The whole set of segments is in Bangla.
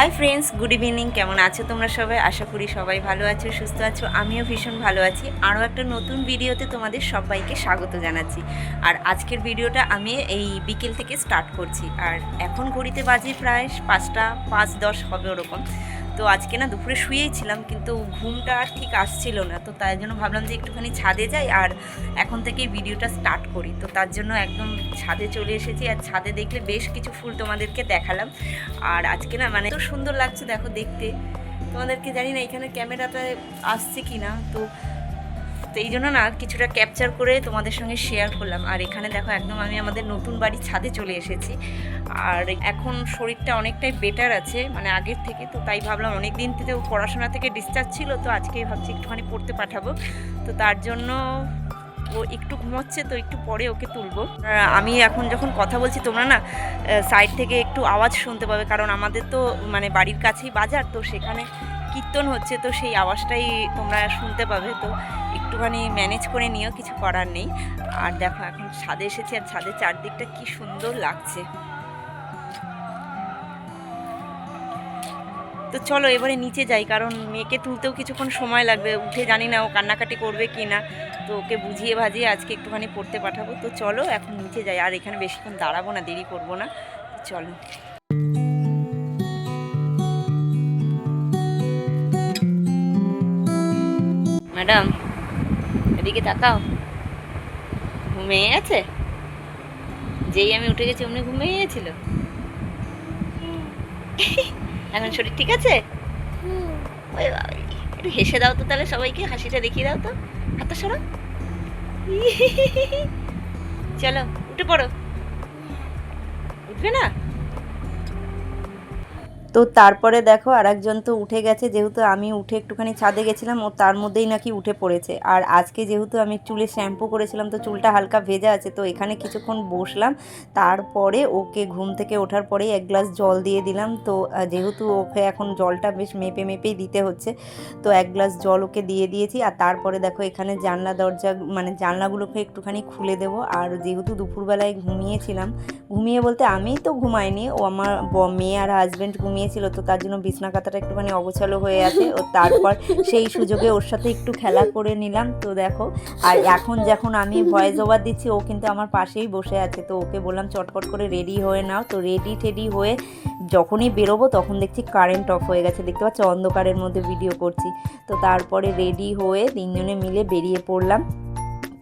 Hi friends, good evening. কেমন আছো তোমরা সবাই? আশা করি সবাই ভালো আছো, সুস্থ আছো। আমিও ভীষণ ভালো আছি। আরও একটা নতুন ভিডিওতে তোমাদের সবাইকে স্বাগত জানাচ্ছি। আর আজকের ভিডিওটা আমি এই বিকেল থেকে স্টার্ট করছি। আর এখন ঘড়িতে বাজে প্রায় 5টা 5:10 হবে ওরকম। তো আজকে না দুপুরে শুয়েই ছিলাম, কিন্তু ঘুমটা আর ঠিক আসছিল না। তো তাই জন্য ভাবলাম যে একটুখানি ছাদে যাই আর এখন থেকেই ভিডিওটা স্টার্ট করি। তো তার জন্য একদম ছাদে চলে এসেছি। আর ছাদে দেখলে বেশ কিছু ফুল তোমাদেরকে দেখালাম। আর আজকে না মানে তো সুন্দর লাগছে দেখো দেখতে। তোমাদেরকে জানি না এখানে ক্যামেরাটা আসছে কি না, তো এই জন্য না কিছুটা ক্যাপচার করে তোমাদের সঙ্গে শেয়ার করলাম। আর এখানে দেখো একদম আমি আমাদের নতুন বাড়ির ছাদে চলে এসেছি। আর এখন শরীরটা অনেকটাই বেটার আছে মানে আগের থেকে। তো তাই ভাবলাম, অনেক দিন থেকে পড়াশোনা থেকে ডিসচার্জ ছিল, তো আজকেই ভাবছি একটুখানি পড়তে পাঠাবো। তো তার জন্য ও একটু ঘুমোচ্ছে, তো একটু পরে ওকে তুলবো। আমি এখন যখন কথা বলছি তোমরা না সাইড থেকে একটু আওয়াজ শুনতে পাবে, কারণ আমাদের তো মানে বাড়ির কাছেই বাজার, তো সেখানে কীর্তন হচ্ছে, তো সেই আওয়াজটাই তোমরা শুনতে পাবে। তো একটুখানি ম্যানেজ করে নিও, কিছু করার নেই। আর দেখো এখন ছাদে এসেছি, আর ছাদের চারদিকটা কি সুন্দর লাগছে। তো চলো এবারে নিচে যাই, কারণ মেয়েকে তুলতেও কিছুক্ষণ সময় লাগবে। উঠে জানি না ও কান্নাকাটি করবে কি না, তো ওকে বুঝিয়ে ভাজিয়ে আজকে একটুখানি পড়তে পাঠাবো। তো চলো এখন নিচে যাই, আর এখানে বেশিক্ষণ দাঁড়াবো না, দেরি করবো না। চলো ম্যাডাম, এদিকে তাকাও। ঘুমিয়ে গেছে? যেই আমি উঠে গেছি অমনি ঘুমিয়ে গিয়েছিল। এখন শরীর ঠিক আছে? ওই বাবা, একটু হেসে দাও তো তাহলে, সবাইকে হাসিটা দেখিয়ে দাও তো। হাতটা সরো। চলো উঠে পড়ো। উঠবে না? তো তারপরে দেখো আরেকজন তো উঠে গেছে, যেহেতু আমি উঠে একটুখানি ছাদে গেছিলাম, ও তার মধ্যেই নাকি উঠে পড়েছে। আর আজকে যেহেতু আমি চুলে শ্যাম্পু করেছিলাম, তো চুলটা হালকা ভেজা আছে, তো এখানে কিছুক্ষণ বসলাম। তারপরে ওকে ঘুম থেকে ওঠার পরেই 1 গ্লাস জল দিয়ে দিলাম। তো যেহেতু ওকে এখন জলটা বেশ মেপে মেপেই দিতে হচ্ছে, তো 1 গ্লাস জল ওকে দিয়ে দিয়েছি। আর তারপরে দেখো এখানে জানলা দরজা মানে জানলাগুলোকে একটুখানি খুলে দেবো। আর যেহেতু দুপুরবেলায় ঘুমিয়েছিলাম, ঘুমিয়ে বলতে আমিই তো ঘুমাইনি, ও আমার মেয়ে আর হাজব্যান্ড ঘুমিয়েছিল, তো তার জন্য বিছনা কাঁথাটা একটুখানি অগোছালো হয়ে আছে। ও তারপর সেই সুযোগে ওর সাথে একটু খেলা করে নিলাম। তো দেখো, আর এখন যখন আমি ভয়েস ওভার দিচ্ছি, ও কিন্তু আমার পাশেই বসে আছে। তো ওকে বললাম চটপট করে রেডি হয়ে নাও। তো রেডি টেডি হয়ে যখনই বেরোবো তখন দেখছি কারেন্ট অফ হয়ে গেছে। দেখতে পাচ্ছ অন্ধকারের মধ্যে ভিডিও করছি। তো তারপরে রেডি হয়ে তিনজনে মিলে বেরিয়ে পড়লাম।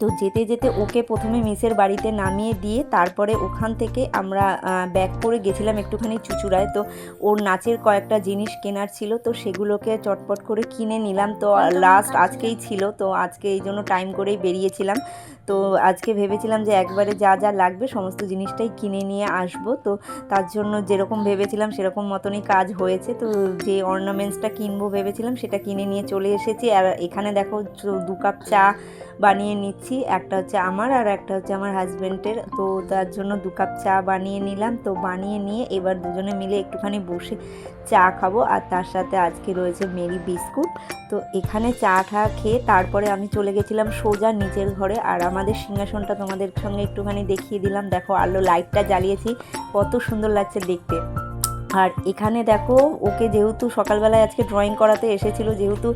তো যেতে যেতে ওকে প্রথমে মিসের বাড়িতে নামিয়ে দিয়ে তারপরে ওখান থেকে আমরা ব্যাক করে গেছিলাম একটুখানি চুঁচুড়ায়। তো ওর নাচের কয়েকটা জিনিস কেনার ছিল, তো সেগুলোকে চটপট করে কিনে নিলাম। তো লাস্ট আজকেই ছিল, তো আজকে এই জন্য টাইম করেই বেরিয়েছিলাম। তো আজকে ভেবেছিলাম যে একবারে যা যা লাগবে সমস্ত জিনিসটাই কিনে নিয়ে আসবো। তো তার জন্য যেরকম ভেবেছিলাম সেরকম মতনই কাজ হয়েছে। তো যে অর্নামেন্টসটা কিনবো ভেবেছিলাম সেটা কিনে নিয়ে চলে এসেছি। আর এখানে দেখো 2 কাপ চা বানিয়ে নিচ্ছি, একটা হচ্ছে আমার আর একটা হচ্ছে আমার হাজব্যান্ডের। তো তার জন্য 2 কাপ চা বানিয়ে নিলাম। তো বানিয়ে নিয়ে এবার দুজনে মিলে একটুখানি বসে চা খাবো। আর তার সাথে আজকে রয়েছে মেরি বিস্কুট। তো এখানে চা টা খেয়ে তারপরে আমি চলে গেছিলাম সোজা নিচের ঘরে। আর আমাদের সিংহাসনটা তোমাদের সঙ্গে একটুখানি দেখিয়ে দিলাম। দেখো আলো লাইটটা জ্বালিয়েছি, কত সুন্দর লাগছে দেখতে। আর এখানে দেখো ওকে যেহেতু সকালবেলায় আজকে ড্রয়িং করাতে এসেছিলো, যেহেতু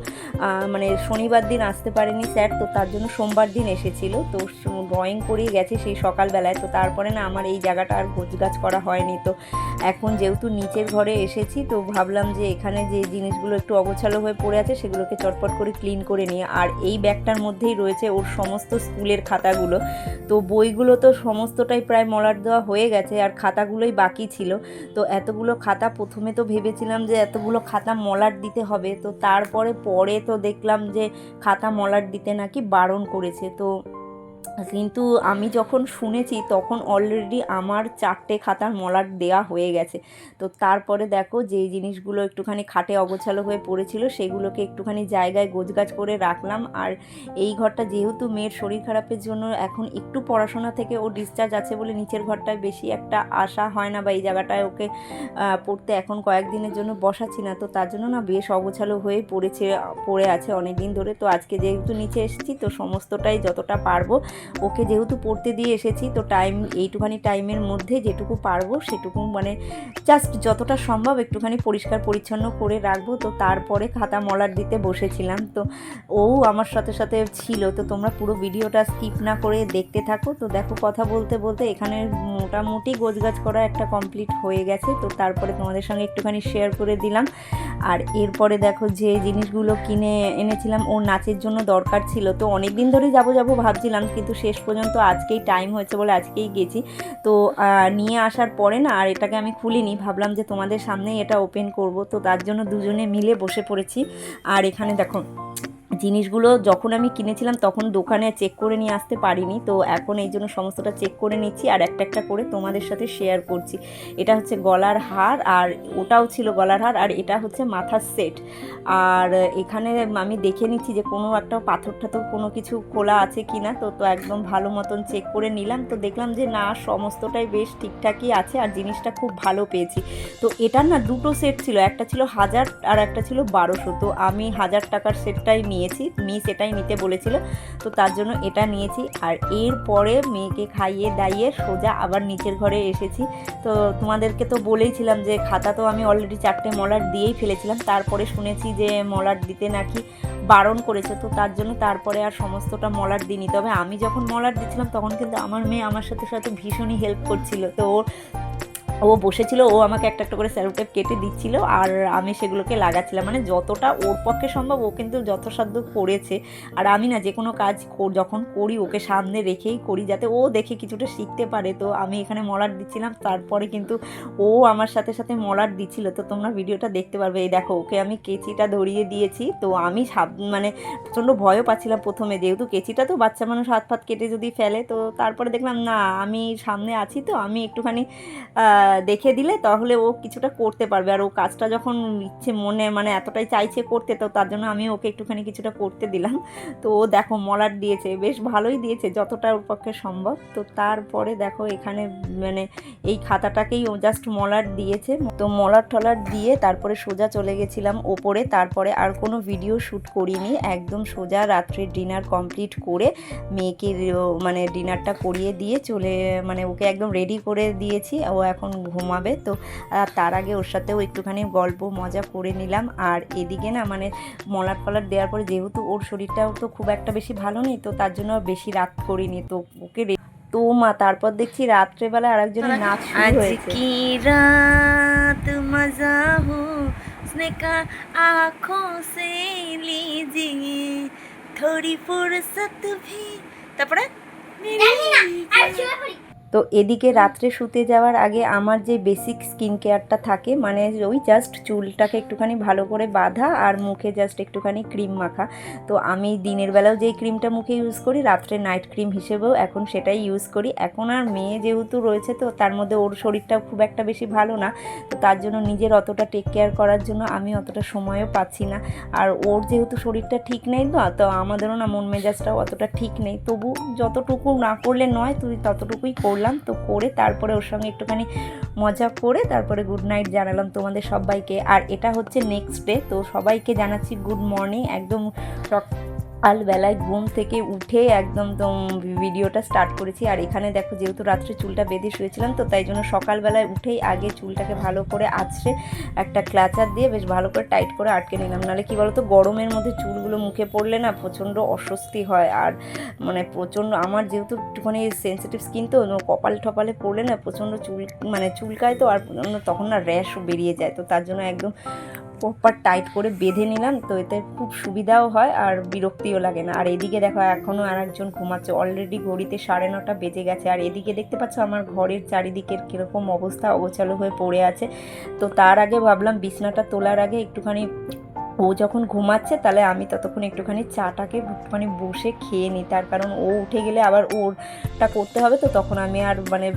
মানে শনিবার দিন আসতে পারেনি স্যার, তো তার জন্য সোমবার দিন এসেছিলো। তো ড্রয়িং করিয়ে গেছে সেই সকালবেলায়। তো তারপরে না আমার এই জায়গাটা আর গোছগাছ করা হয়নি। তো এখন যেহেতু নিচের ঘরে এসেছি, তো ভাবলাম যে এখানে যে জিনিসগুলো একটু অগোছালো হয়ে পড়ে আছে সেগুলোকে চটপট করে ক্লিন করে নিয়ে। আর এই ব্যাগটার মধ্যেই রয়েছে ওর সমস্ত স্কুলের খাতাগুলো। তো বইগুলো তো সমস্তটাই প্রায় মলাট দেওয়া হয়ে গেছে, আর খাতাগুলোই বাকি ছিল। তো এতগুলো খাতা প্রথমে তো ভেবেছিলাম যে এতগুলো খাতা মলাট দিতে হবে, তো তারপরে পরে তো দেখলাম যে খাতা মলাট দিতে নাকি বারণ করেছে। তো কিন্তু আমি যখন শুনেছি তখন অলরেডি আমার 4টে খাতার মলাট দেয়া হয়ে গেছে। তো তারপরে দেখো যেই জিনিসগুলো একটুখানি খাটে অগোছালো হয়ে পড়েছিল সেগুলোকে একটুখানি জায়গায় গোছগাছ করে রাখলাম। আর এই ঘরটা যেহেতু মেয়ের শরীর খারাপের জন্য এখন একটু পড়াশোনা থেকে ও ডিসচার্জ আছে বলে নিচের ঘরটায় বেশি একটা আসা হয় না, বা এই জায়গাটায় ওকে পড়তে এখন কয়েকদিনের জন্য বসাচ্ছি না। তো তার জন্য না বেশ অগোছালো হয়ে পড়ে আছে অনেক দিন ধরে। তো আজকে যেহেতু নিচে এসেছি, তো সমস্তটাই যতটা পারবো ওকে যেহেতু পড়তে দিয়ে এসেছি তো এইটুখানি টাইমের মধ্যে যেটুকু পারবো সেটুকু মানে জাস্ট যতটা সম্ভব একটুখানি পরিষ্কার পরিচ্ছন্ন করে রাখবো। তো তারপরে খাতা মলাট দিতে বসেছিলাম। তো ও আমার সাথে সাথে ছিল, তো তোমরা পুরো ভিডিওটা স্কিপ না করে দেখতে থাকো। তো দেখো কথা বলতে বলতে এখানে মোটামুটি গোছগাছ করা একটা কমপ্লিট হয়ে গেছে। তো তারপরে তোমাদের সঙ্গে একটুখানি শেয়ার করে দিলাম। আর এরপরে দেখো যে জিনিসগুলো কিনে এনেছিলাম ওর নাচের জন্য দরকার ছিল, তো অনেক দিন ধরেই যাবো ভাবছিলাম, কিন্তু শেষ পর্যন্ত আজকেই টাইম হয়েছে বলে আজকেই গেছি। তো নিয়ে আসার পরে না আর এটাকে আমি খুলিনি, ভাবলাম যে তোমাদের সামনেই এটা ওপেন করব। তো তার জন্য দুজনে মিলে বসে পড়েছি। আর এখানে দেখো জিনিসগুলো যখন আমি কিনেছিলাম তখন দোকানে চেক করে নিয়ে আসতে পারিনি, তো এখন এই জন্য সমস্তটা চেক করে নিচ্ছি আর একটা একটা করে তোমাদের সাথে শেয়ার করছি। এটা হচ্ছে গলার হার, আর ওটাও ছিল গলার হার, আর এটা হচ্ছে মাথার সেট। আর এখানে আমি দেখে নিচ্ছি যে কোনো একটা পাথর ঠাথর কোনো কিছু খোলা আছে কি না। তো একদম ভালো মতন চেক করে নিলাম, তো দেখলাম যে না সমস্তটাই বেশ ঠিকঠাকই আছে আর জিনিসটা খুব ভালো পেয়েছি। তো এটার না দুটো সেট ছিল, একটা ছিল 1000 আর একটা ছিল 1200। তো আমি 1000 টাকার সেটটাই নিয়েছি, মিস এটাই নিতে বলেছিল, তো তার জন্য এটা নিয়েছি। আর এরপরে মেয়েকে খাইয়ে দাইয়ে সোজা আবার নিচের ঘরে এসেছি। তো তোমাদেরকে তো বলেইছিলাম যে খাতা তো আমি অলরেডি 4টে মলাট দিয়েই ফেলেছিলাম, তারপরে শুনেছি যে মলাট দিতে নাকি বারণ করেছে, তো তার জন্য তারপরে আর সমস্তটা মলাট দিইনি। তবে আমি যখন মলাট দিচ্ছিলাম তখন কিন্তু আমার মেয়ে আমার সাথে সাথে ভীষণই হেল্প করছিল। তো ও বসেছিল, ও আমাকে একটা একটা করে স্যালোটেপ কেটে দিচ্ছিল আর আমি সেগুলোকে লাগাচ্ছিলাম, মানে যতটা ওর পক্ষে সম্ভব ও কিন্তু যথাসাধ্য করেছে। আর আমি না যে কোনো কাজ যখন করি ওকে সামনে রেখেই করি, যাতে ও দেখে কিছুটা শিখতে পারে। তো আমি এখানে মলাট দিচ্ছিলাম, তারপরে কিন্তু ও আমার সাথে সাথে মলাট দিচ্ছিল। তো তোমরা ভিডিওটা দেখতে পারবে। এই দেখো ওকে আমি কেচিটা ধরিয়ে দিয়েছি। তো আমি মানে প্রচণ্ড ভয়ও পাচ্ছিলাম প্রথমে, যেহেতু কেচিটা তো বাচ্চা মানুষ হাত ফাত কেটে যদি ফেলে। তো তারপরে দেখলাম না আমি সামনে আছি, তো আমি একটুখানি দেখে দিলে তাহলে ও কিছুটা করতে পারবে। আর ও কাজটা যখন ইচ্ছে মনে মানে এতটাই চাইছে করতে, তো তার জন্য আমি ওকে একটুখানি কিছুটা করতে দিলাম। তো ও দেখো মলাট দিয়েছে, বেশ ভালোই দিয়েছে যতটা ওর পক্ষে সম্ভব। তো তারপরে দেখো এখানে মানে এই খাতাটাকেই ও জাস্ট মলাট দিয়েছে। তো মলাট টলাট দিয়ে তারপরে সোজা চলে গেছিলাম ওপরে। তারপরে আর কোনো ভিডিও শ্যুট করিনি, একদম সোজা রাত্রে ডিনার কমপ্লিট করে মেয়েকে মানে ডিনারটা করিয়ে দিয়ে মানে ওকে একদম রেডি করে দিয়েছি, ও এখন ঘুমাবে। তো তার আগে ওর সাথেও একটুখানি গল্প মজা করে নিলাম। আর এদিকে না মানে মলাট ফলাট দেওয়ার পরে যেহেতু ওর শরীরটাও তো খুব একটা বেশি ভালো নেই, তো তার জন্য বেশি রাত করিনি। তো ওকে তো মা তারপর দেখছি রাত্রেবেলা আরেকজনের নাচ শুরু হয়েছে। কি রাত মজা হো उसने कहा आँखों से लीजिए थोड़ी फुर्सत भी, তারপরে তো এদিকে রাত্রে শুতে যাওয়ার আগে আমার যে বেসিক স্কিন কেয়ারটা থাকে, মানে ওই জাস্ট চুলটাকে একটুখানি ভালো করে বাঁধা আর মুখে জাস্ট একটুখানি ক্রিম মাখা। তো আমি দিনের বেলাও যেই ক্রিমটা মুখে ইউজ করি, রাত্রে নাইট ক্রিম হিসেবেও এখন সেটাই ইউজ করি। এখন আর মেয়ে যেহেতু রয়েছে, তো তার মধ্যে ওর শরীরটাও খুব একটা বেশি ভালো না, তো তার জন্য নিজের অতটা টেক কেয়ার করার জন্য আমি অতটা সময়ও পাচ্ছি না। আর ওর যেহেতু শরীরটা ঠিক নেই, তো আমাদেরও না মন মেজাজটাও অতটা ঠিক নেই, তবু যতটুকু না করলে নয় তুই ততটুকুই করলাম। তো করে তারপরে ওর সঙ্গে একটুখানি মজা করে তারপরে গুড নাইট জানালাম তোমাদের সবাইকে। আর এটা হচ্ছে নেক্সট ডে, তো সবাইকে জানাচ্ছি গুড মর্নিং। একদম সকালবেলায় ঘুম থেকে উঠে একদম ভিডিওটা স্টার্ট করেছি। আর এখানে দেখো যেহেতু রাত্রে চুলটা বেঁধে শুয়েছিলাম, তো তাই জন্য সকালবেলায় উঠেই আগে চুলটাকে ভালো করে আঁচড়ে একটা ক্লাচার দিয়ে বেশ ভালো করে টাইট করে আটকে নিলাম। নাহলে কী বলো তো গরমের মধ্যে চুলগুলো মুখে পড়লে না প্রচণ্ড অস্বস্তি হয়। আর মানে প্রচণ্ড আমার যেহেতু একটুখানি সেন্সিটিভ স্কিন, তো কপাল টপালে পড়লে না প্রচণ্ড চুলকায়, তো আর তখন না র্যাশও বেরিয়ে যায়। তো তার জন্য একদম প্রপার টাইট করে বেঁধে নিলাম, তো এতে খুব সুবিধাও হয় আর বিরক্তিও লাগে না। আর এদিকে দেখো এখনও আর একজন ঘুমাচ্ছে, অলরেডি ঘড়িতে 9:30 বেজে গেছে। আর এদিকে দেখতে পাচ্ছ আমার ঘরের চারিদিকের কীরকম অবস্থা, অগোছালো হয়ে পড়ে আছে। তো তার আগে ভাবলাম বিছনাটা তোলার আগে একটুখানি ও যখন ঘুমাচ্ছে তাহলে আমি ততক্ষণ একটুখানি চাটাকে একটুখানি বসে খেয়ে নিই, তার কারণ ও উঠে গেলে আবার ওরটা করতে হবে, তো তখন আমি আর মানে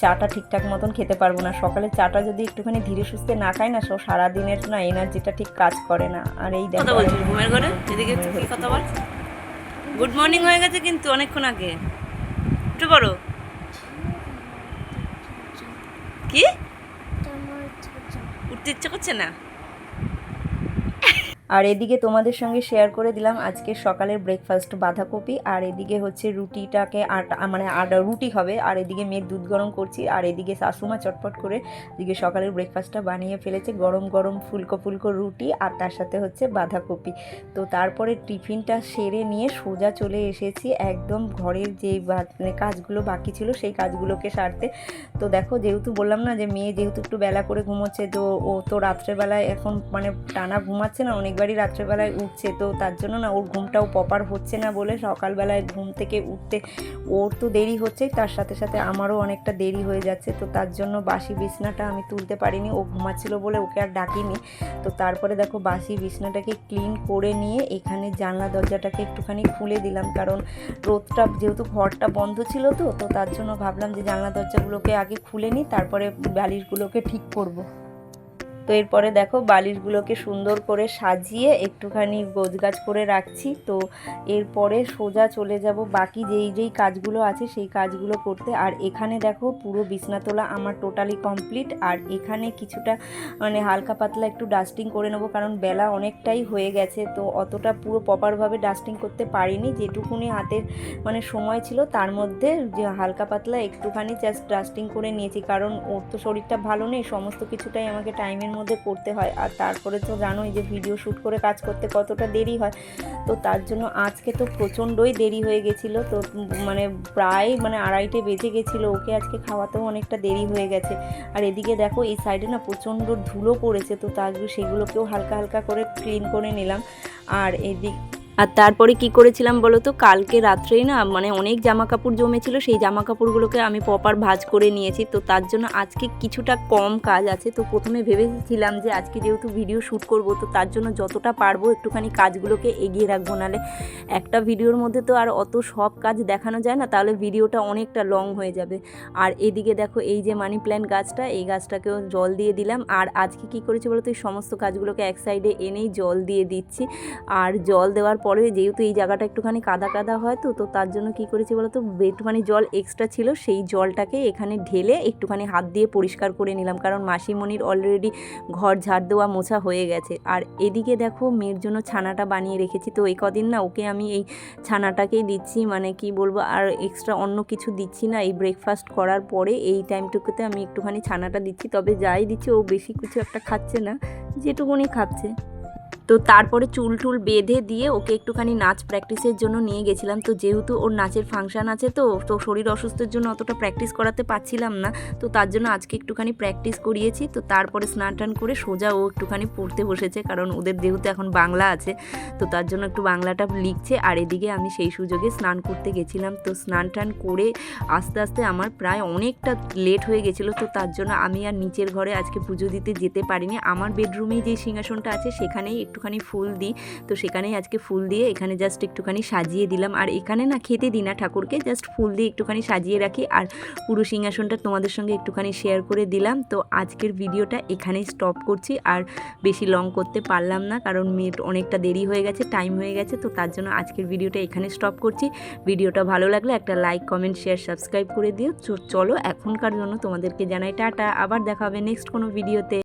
চাটা ঠিকঠাক মতন খেতে পারবো না। সকালে চাটা যদি একটুখানি ধীরে সুস্থে না খাই না, সারাদিনের না এনার্জিটা ঠিক কাজ করে না। আর এই দেখো ঘুমের ঘরে এদিকে কথা বল। গুড মর্নিং হয়ে গেছে কিন্তু অনেকক্ষণ আগে। একটু বড় কি উঠতে ইচ্ছা করছে না? আর এদিকে তোমাদের সঙ্গে শেয়ার করে দিলাম আজকে সকালের ব্রেকফাস্ট বাঁধাকপি, আর এদিকে হচ্ছে রুটিটাকে রুটি হবে, আর এদিকে মেয়ের দুধ গরম করছি, আর এদিকে শাশুমা চটপট করে এদিকে সকালের ব্রেকফাস্টটা বানিয়ে ফেলেছে, গরম গরম ফুলকো ফুলকো রুটি আর তার সাথে হচ্ছে বাঁধাকপি। তো তারপরে টিফিনটা সেরে নিয়ে সোজা চলে এসেছি একদম ঘরের যে কাজগুলো বাকি ছিল সেই কাজগুলোকে সারতে। তো দেখো, যেহেতু বললাম না যে মেয়ে যেহেতু একটু বেলা করে ঘুমোচ্ছে, তো ও তো রাত্রেবেলায় এখন টানা ঘুমাচ্ছে না, অনেকবারই রাত্রেবেলায় উঠছে, তো তার জন্য না ওর ঘুমটাও প্রপার হচ্ছে না বলে সকালবেলায় ঘুম থেকে উঠতে ওর তো দেরি হচ্ছেই, তার সাথে সাথে আমারও অনেকটা দেরি হয়ে যাচ্ছে। তো তার জন্য বাসি বিছনাটা আমি তুলতে পারিনি, ও ঘুমাচ্ছিল বলে ওকে আর ডাকিনি। তো তারপরে দেখো বাসি বিছনাটাকে ক্লিন করে নিয়ে এখানে জানলা দরজাটাকে একটুখানি খুলে দিলাম, কারণ রোদটা যেহেতু ঘরটা বন্ধ ছিল, তো তার জন্য ভাবলাম যে জানলা দরজাগুলোকে আগে খুলে নিই, তারপরে বালিশগুলোকে ঠিক করব। তো এরপরে দেখো বালিশগুলোকে সুন্দর করে সাজিয়ে একটুখানি গোছগাছ করে রাখছি। তো এরপরে সোজা চলে যাব বাকি যেই কাজগুলো আছে সেই কাজগুলো করতে। আর এখানে দেখো পুরো বিছনা তোলা আমার টোটালি কমপ্লিট, আর এখানে কিছুটা হালকা পাতলা একটু ডাস্টিং করে নেবো, কারণ বেলা অনেকটাই হয়ে গেছে, তো অতটা পুরো প্রপারভাবে ডাস্টিং করতে পারিনি, যেটুকুনি হাতের সময় ছিল তার মধ্যে যে হালকা পাতলা একটুখানি জাস্ট ডাস্টিং করে নিয়েছি, কারণ ওর তো শরীরটা ভালো নেই, সমস্ত কিছুটাই আমাকে টাইমের মধ্যে করতে হয়। আর তারপরে তো জানোই যে ভিডিও শ্যুট করে কাজ করতে কতটা দেরি হয়, তো তার জন্য আজকে তো প্রচণ্ডই দেরি হয়ে গেছিলো। তো প্রায় 2:30 বেজে গেছিলো, ওকে আজকে খাওয়াতেও অনেকটা দেরি হয়ে গেছে। আর এদিকে দেখো এই সাইডে না প্রচণ্ড ধুলো পড়েছে, তো সেগুলোকেও হালকা হালকা করে ক্লিন করে নিলাম। আর আর তারপরে কি করেছিলাম বলো তো, কালকে রাত্রেই না অনেক জামা কাপড় জমেছিল, সেই জামা কাপড়গুলোকে আমি প্রপার ভাঁজ করে নিয়েছি। তো তার জন্য আজকে কিছুটা কম কাজ আছে। তো প্রথমে ভেবেছিলাম যে আজকে যেহেতু ভিডিও শ্যুট করব, তো তার জন্য যতটা পারবো একটুখানি কাজগুলোকে এগিয়ে রাখবো, নাহলে একটা ভিডিওর মধ্যে তো আর অত সব কাজ দেখানো যায় না, তাহলে ভিডিওটা অনেকটা লং হয়ে যাবে। আর এদিকে দেখো এই যে মানি প্ল্যান্ট গাছটা, এই গাছটাকেও জল দিয়ে দিলাম। আর আজকে কি করেছি বলো তো, এই সমস্ত কাজগুলোকে এক সাইডে এনেই জল দিয়ে দিচ্ছি। আর জল দেওয়ার পরে যেহেতু এই জায়গাটা একটুখানি কাদা কাদা হয়, তো তার জন্য কি করেছি বলো তো, একটুখানি জল এক্সট্রা ছিল, সেই জলটাকে এখানে ঢেলে একটুখানি হাত দিয়ে পরিষ্কার করে নিলাম, কারণ মাসিমণির অলরেডি ঘর ঝাড় দেওয়া মোছা হয়ে গেছে। আর এদিকে দেখো মেয়ের জন্য ছানাটা বানিয়ে রেখেছি, তো এই কদিন না ওকে আমি এই ছানাটাকেই দিচ্ছি, কি বলবো, আর এক্সট্রা অন্য কিছু দিচ্ছি না। এই ব্রেকফাস্ট করার পরে এই টাইমটুকুতে আমি একটুখানি ছানাটা দিচ্ছি, তবে যাই দিচ্ছি ও বেশি কিছু একটা খাচ্ছে না, যেটুকুনি খাচ্ছে। তো তারপরে চুল টুল বেঁধে দিয়ে ওকে একটুখানি নাচ প্র্যাকটিসের জন্য নিয়ে গেছিলাম। তো যেহেতু ওর নাচের ফাংশান আছে, তো শরীর অসুস্থের জন্য অতটা প্র্যাকটিস করাতে পারছিলাম না, তো তার জন্য আজকে একটুখানি প্র্যাকটিস করিয়েছি। তো তারপরে স্নান টান করে সোজা ও একটুখানি পড়তে বসেছে, কারণ ওদের যেহেতু এখন বাংলা আছে, তো তার জন্য একটু বাংলাটা লিখছে। আর এদিকে আমি সেই সুযোগে স্নান করতে গেছিলাম। তো স্নান টান করে আস্তে আস্তে আমার প্রায় অনেকটা লেট হয়ে গেছিলো, তো তার জন্য আমি আর নিচের ঘরে আজকে পুজো দিতে যেতে পারিনি। আমার বেডরুমেই যে সিংহাসনটা আছে সেখানেই একটুখানি ফুল দিই, তো সেখানেই আজকে ফুল দিয়ে এখানে জাস্ট একটুখানি সাজিয়ে দিলাম। আর এখানে না খেতে দিই না ঠাকুরকে, জাস্ট ফুল দিয়ে একটুখানি সাজিয়ে রাখি। আর পুরো সিংহাসনটা তোমাদের সঙ্গে একটুখানি শেয়ার করে দিলাম। তো আজকের ভিডিওটা এখানেই স্টপ করছি, আর বেশি লং করতে পারলাম না, কারণ অনেকটা দেরি হয়ে গেছে, টাইম হয়ে গেছে। তো তার জন্য আজকের ভিডিওটা এখানে স্টপ করছি। ভিডিওটা ভালো লাগলে একটা লাইক, কমেন্ট, শেয়ার, সাবস্ক্রাইব করে দিও। চলো এখনকার জন্য তোমাদেরকে জানাই টাটা, আবার দেখা হবে নেক্সট কোনো ভিডিওতে।